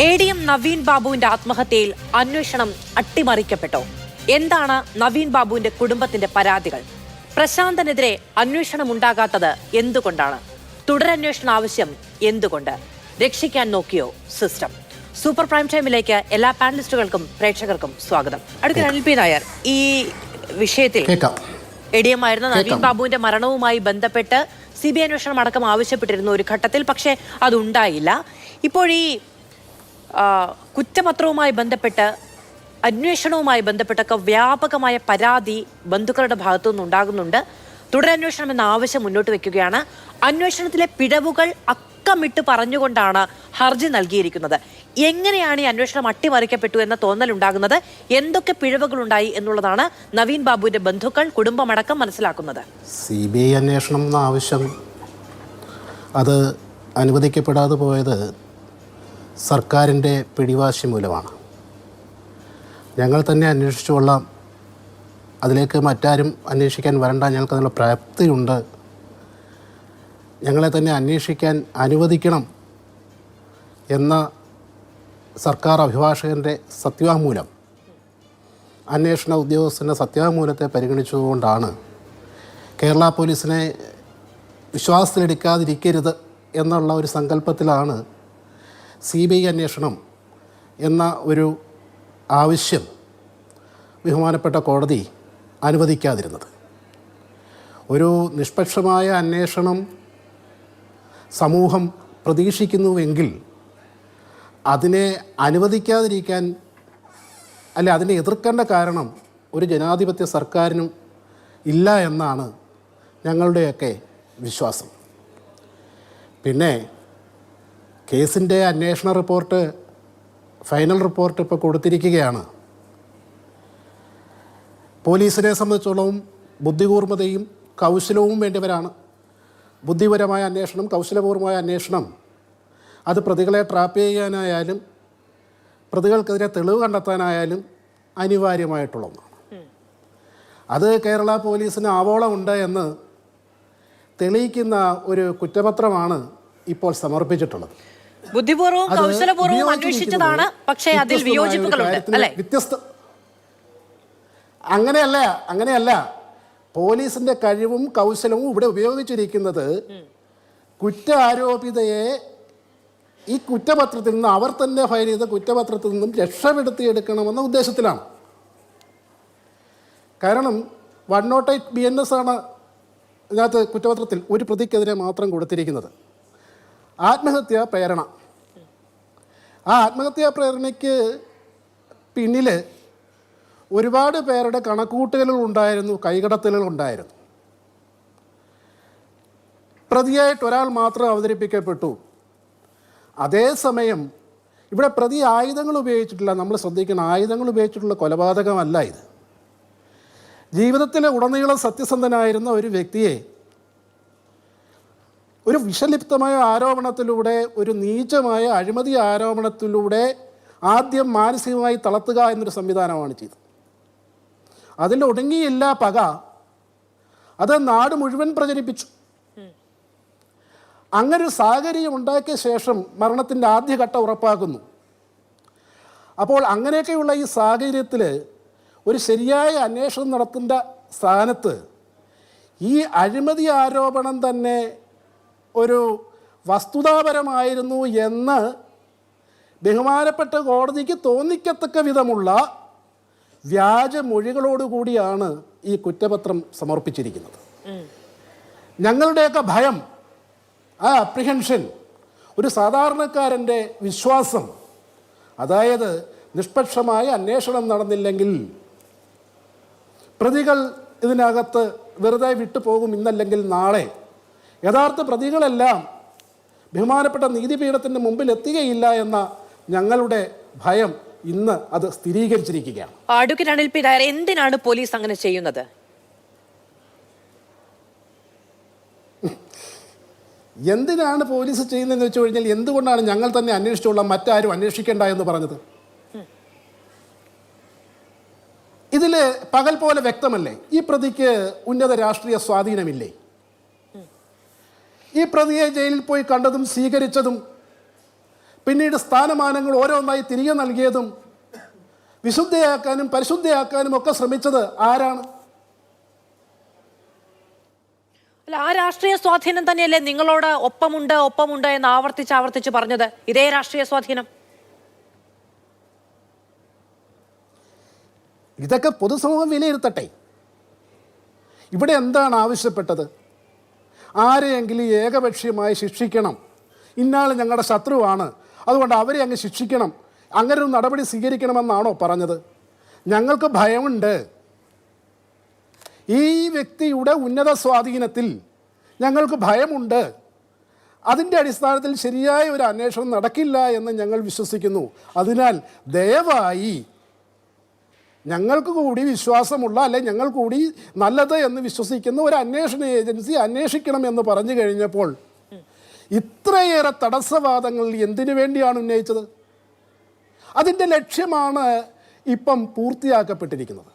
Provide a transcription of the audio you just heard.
ADM Naveen ബാബുവിന്റെ ആത്മഹത്യയിൽ അന്വേഷണം അട്ടിമറിക്കപ്പെട്ടോ? എന്താണ് നവീൻ ബാബുവിന്റെ കുടുംബത്തിന്റെ പരാതികൾ? പ്രശാന്തനെതിരെ അന്വേഷണം ഉണ്ടാകാത്തത് എന്തുകൊണ്ടാണ്? തുടരന്വേഷണ ആവശ്യം എന്തുകൊണ്ട്? രക്ഷിക്കാൻ നോക്കിയോ സിസ്റ്റം? സൂപ്പർ പ്രൈം ടൈമിലേക്ക് എല്ലാ പാനലിസ്റ്റുകൾക്കും പ്രേക്ഷകർക്കും സ്വാഗതം. അടുത്ത അനിൽ പി നായർ, ഈ വിഷയത്തിൽ ADM ആയിരുന്ന നവീൻ ബാബുവിന്റെ മരണവുമായി ബന്ധപ്പെട്ട് CBI അന്വേഷണം അടക്കം ആവശ്യപ്പെട്ടിരുന്നു ഒരു ഘട്ടത്തിൽ, പക്ഷേ അതുണ്ടായില്ല. ഇപ്പോൾ ഈ കുറ്റപത്രവുമായി ബന്ധപ്പെട്ട് അന്വേഷണവുമായി ബന്ധപ്പെട്ടൊക്കെ വ്യാപകമായ പരാതി ബന്ധുക്കളുടെ ഭാഗത്തു നിന്നുണ്ടാകുന്നുണ്ട്. തുടരന്വേഷണം എന്ന ആവശ്യം മുന്നോട്ട് വെക്കുകയാണ്. അന്വേഷണത്തിലെ പിഴവുകൾ അക്കമിട്ട് പറഞ്ഞുകൊണ്ടാണ് ഹർജി നൽകിയിരിക്കുന്നത്. എങ്ങനെയാണ് ഈ അന്വേഷണം അട്ടിമറിക്കപ്പെട്ടു എന്ന തോന്നലുണ്ടാകുന്നത്? എന്തൊക്കെ പിഴവുകളുണ്ടായി എന്നുള്ളതാണ് നവീൻ ബാബുവിന്റെ ബന്ധുക്കൾ, കുടുംബമടക്കം മനസ്സിലാക്കുന്നത്. CBI അന്വേഷണം എന്ന ആവശ്യം അത് അനുവദിക്കപ്പെടാതെ പോയത് സർക്കാരിൻ്റെ പിടിവാശി മൂലമാണ്. ഞങ്ങൾ തന്നെ അന്വേഷിച്ചു കൊള്ളാം, അതിലേക്ക് മറ്റാരും അന്വേഷിക്കാൻ വരണ്ട, ഞങ്ങൾക്കതിനുള്ള പ്രാപ്തിയുണ്ട്, ഞങ്ങളെ തന്നെ അന്വേഷിക്കാൻ അനുവദിക്കണം എന്ന സർക്കാർ അഭിഭാഷകൻ്റെ സത്യവാങ്മൂലം, അന്വേഷണ ഉദ്യോഗസ്ഥൻ്റെ സത്യവാങ്മൂലത്തെ പരിഗണിച്ചുകൊണ്ടാണ് കേരള പോലീസിനെ വിശ്വാസത്തിലെടുക്കാതിരിക്കരുത് എന്നുള്ള ഒരു സങ്കല്പത്തിലാണ് CBI അന്വേഷണം എന്ന ഒരു ആവശ്യം ബഹുമാനപ്പെട്ട കോടതി അനുവദിക്കാതിരുന്നത്. ഒരു നിഷ്പക്ഷമായ അന്വേഷണം സമൂഹം പ്രതീക്ഷിക്കുന്നുവെങ്കിൽ അതിനെ അനുവദിക്കാതിരിക്കാൻ, അല്ലെ അതിനെ എതിർക്കേണ്ട കാരണം ഒരു ജനാധിപത്യ സർക്കാരിനും ഇല്ല എന്നാണ് ഞങ്ങളുടെയൊക്കെ വിശ്വാസം. പിന്നെ കേസിൻ്റെ അന്വേഷണ റിപ്പോർട്ട്, ഫൈനൽ റിപ്പോർട്ട് ഇപ്പോൾ കൊടുത്തിരിക്കുകയാണ്. പോലീസിനെ സംബന്ധിച്ചോളം ബുദ്ധികൂർമ്മതയും കൗശലവും വേണ്ടിവരാണ്. ബുദ്ധിപരമായ അന്വേഷണം, കൗശലപൂർവമായ അന്വേഷണം അത് പ്രതികളെ ട്രാപ്പ് ചെയ്യാനായാലും പ്രതികൾക്കെതിരെ തെളിവ് കണ്ടെത്താനായാലും അനിവാര്യമായിട്ടുള്ള ഒന്നാണ്. അത് കേരള പോലീസിന് ആവോളമുണ്ട് എന്ന് തെളിയിക്കുന്ന ഒരു കുറ്റപത്രമാണ് ഇപ്പോൾ സമർപ്പിച്ചിട്ടുള്ളത്. ബുദ്ധിപൂർവ്വവും കൗശലപൂർവ്വവും അന്വേഷിച്ചതാണ്, പക്ഷേ അതിൽ വിയോജിപ്പുകളുണ്ട് അല്ലേ? അങ്ങനെയല്ല. പോലീസിന്റെ കഴിവും കൗശലവും ഇവിടെ ഉപയോഗിച്ചിരിക്കുന്നത് കുറ്റാരോപിതയെ ഈ കുറ്റപത്രത്തിൽ നിന്ന്, അവർ തന്നെ ഫയൽ ചെയ്ത കുറ്റപത്രത്തിൽ നിന്നും രക്ഷപ്പെടുത്തിയെടുക്കണമെന്ന ഉദ്ദേശത്തിലാണ്. കാരണം 108 BNS ആണ് ഇതിനകത്ത് കുറ്റപത്രത്തിൽ ഒരു പ്രതിക്കെതിരെ മാത്രം കൊടുത്തിരിക്കുന്നത്. ആത്മഹത്യാ പ്രേരണ. ആ ആത്മഹത്യാ പ്രേരണയ്ക്ക് പിന്നിൽ ഒരുപാട് പേരുടെ കണക്കൂട്ടലുകളുണ്ടായിരുന്നു, കൈകടത്തലുകളുണ്ടായിരുന്നു. പ്രതിയായിട്ട് ഒരാൾ മാത്രം അവതരിപ്പിക്കപ്പെട്ടു. അതേസമയം ഇവിടെ പ്രതി ആയുധങ്ങൾ ഉപയോഗിച്ചിട്ടില്ല. നമ്മൾ ശ്രദ്ധിക്കണം, ആയുധങ്ങൾ ഉപയോഗിച്ചിട്ടുള്ള കൊലപാതകമല്ല ഇത്. ജീവിതത്തിൽ ഉടനീളം സത്യസന്ധനായിരുന്ന ഒരു വ്യക്തിയെ ഒരു വിഷലിപ്തമായ ആരോപണത്തിലൂടെ, ഒരു നീചമായ അഴിമതി ആരോപണത്തിലൂടെ ആദ്യം മാനസികമായി തളർത്തുക എന്നൊരു സംവിധാനമാണ് ചെയ്തത്. അതിൽ ഒടുങ്ങിയില്ല പക, അത് നാട് മുഴുവൻ പ്രചരിപ്പിച്ചു. അങ്ങനൊരു സാഹചര്യം ഉണ്ടാക്കിയ ശേഷം മരണത്തിൻ്റെ ആദ്യഘട്ടം ഉറപ്പാക്കുന്നു. അപ്പോൾ അങ്ങനെയൊക്കെയുള്ള ഈ സാഹചര്യത്തിൽ ഒരു ശരിയായ അന്വേഷണം നടത്തേണ്ട സ്ഥാനത്ത് ഈ അഴിമതി ആരോപണം തന്നെ ഒരു വസ്തുതാപരമായിരുന്നു എന്ന് ബഹുമാനപ്പെട്ട കോടതിക്ക് തോന്നിക്കത്തക്ക വിധമുള്ള വ്യാജമൊഴികളോടുകൂടിയാണ് ഈ കുറ്റപത്രം സമർപ്പിച്ചിരിക്കുന്നത്. ഞങ്ങളുടെയൊക്കെ ഭയം, ആ അപ്രിഹെൻഷൻ, ഒരു സാധാരണക്കാരൻ്റെ വിശ്വാസം, അതായത് നിഷ്പക്ഷമായ അന്വേഷണം നടന്നില്ലെങ്കിൽ പ്രതികൾ ഇതിനകത്ത് വെറുതെ വിട്ടുപോകും, ഇന്നല്ലെങ്കിൽ നാളെ യഥാർത്ഥ പ്രതികളെല്ലാം ബഹുമാനപ്പെട്ട നീതിപീഠത്തിൻ്റെ മുമ്പിൽ എത്തുകയില്ല എന്ന ഞങ്ങളുടെ ഭയം ഇന്ന് അത് സ്ഥിരീകരിച്ചിരിക്കുകയാണ്. അഡ്വക്കേറ്റ് അനിൽ പി നായർ, എന്തിനാണ് പോലീസ് അങ്ങനെ ചെയ്യുന്നത്? എന്തിനാണ് പോലീസ് ചെയ്യുന്നതെന്ന് വെച്ച് കഴിഞ്ഞാൽ, എന്തുകൊണ്ടാണ് ഞങ്ങൾ തന്നെ അന്വേഷിച്ചുകൊള്ളാം, മറ്റാരും അന്വേഷിക്കേണ്ട എന്ന് പറഞ്ഞത്? ഇതിൽ പകൽ പോലെ വ്യക്തമല്ലേ, ഈ പ്രതിക്ക് ഉന്നത രാഷ്ട്രീയ സ്വാധീനമില്ലേ? ഈ പ്രതിയെ ജയിലിൽ പോയി കണ്ടതും സ്വീകരിച്ചതും പിന്നീട് സ്ഥാനമാനങ്ങൾ ഓരോന്നായി തിരികെ നൽകിയതും വിശുദ്ധയാക്കാനും പരിശുദ്ധയാക്കാനും ഒക്കെ ശ്രമിച്ചത് ആരാണ്? അല്ല, ആ രാഷ്ട്രീയ സ്വാധീനം തന്നെയല്ലേ നിങ്ങളോട് ഒപ്പമുണ്ട് എന്ന് ആവർത്തിച്ച് പറഞ്ഞത്? ഇതേ രാഷ്ട്രീയ സ്വാധീനം. ഇതൊക്കെ പൊതുസമൂഹം വിലയിരുത്തട്ടെ. ഇവിടെ എന്താണ് ആവശ്യപ്പെട്ടത്? ആരെയെങ്കിലും ഏകപക്ഷീയമായി ശിക്ഷിക്കണം, ഇന്നാൾ ഞങ്ങളുടെ ശത്രുവാണ്, അതുകൊണ്ട് അവരെ അങ്ങ് ശിക്ഷിക്കണം, അങ്ങനെ ഒരു നടപടി സ്വീകരിക്കണമെന്നാണോ പറഞ്ഞത്? ഞങ്ങൾക്ക് ഭയമുണ്ട്. ഈ വ്യക്തിയുടെ ഉന്നത സ്വാധീനത്തിൽ ഞങ്ങൾക്ക് ഭയമുണ്ട്. അതിൻ്റെ അടിസ്ഥാനത്തിൽ ശരിയായ ഒരു അന്വേഷണം നടക്കില്ല എന്ന് ഞങ്ങൾ വിശ്വസിക്കുന്നു. അതിനാൽ ദയവായി ഞങ്ങൾക്ക് കൂടി വിശ്വാസമുള്ള, അല്ലെ ഞങ്ങൾ കൂടി നല്ലത് എന്ന് വിശ്വസിക്കുന്ന ഒരു അന്വേഷണ ഏജൻസി അന്വേഷിക്കണം എന്ന് പറഞ്ഞു കഴിഞ്ഞപ്പോൾ ഇത്രയേറെ തടസ്സവാദങ്ങൾ എന്തിനു വേണ്ടിയാണ് ഉന്നയിച്ചത്? അതിൻ്റെ ലക്ഷ്യമാണ് ഇപ്പം പൂർത്തിയാക്കപ്പെട്ടിരിക്കുന്നത്.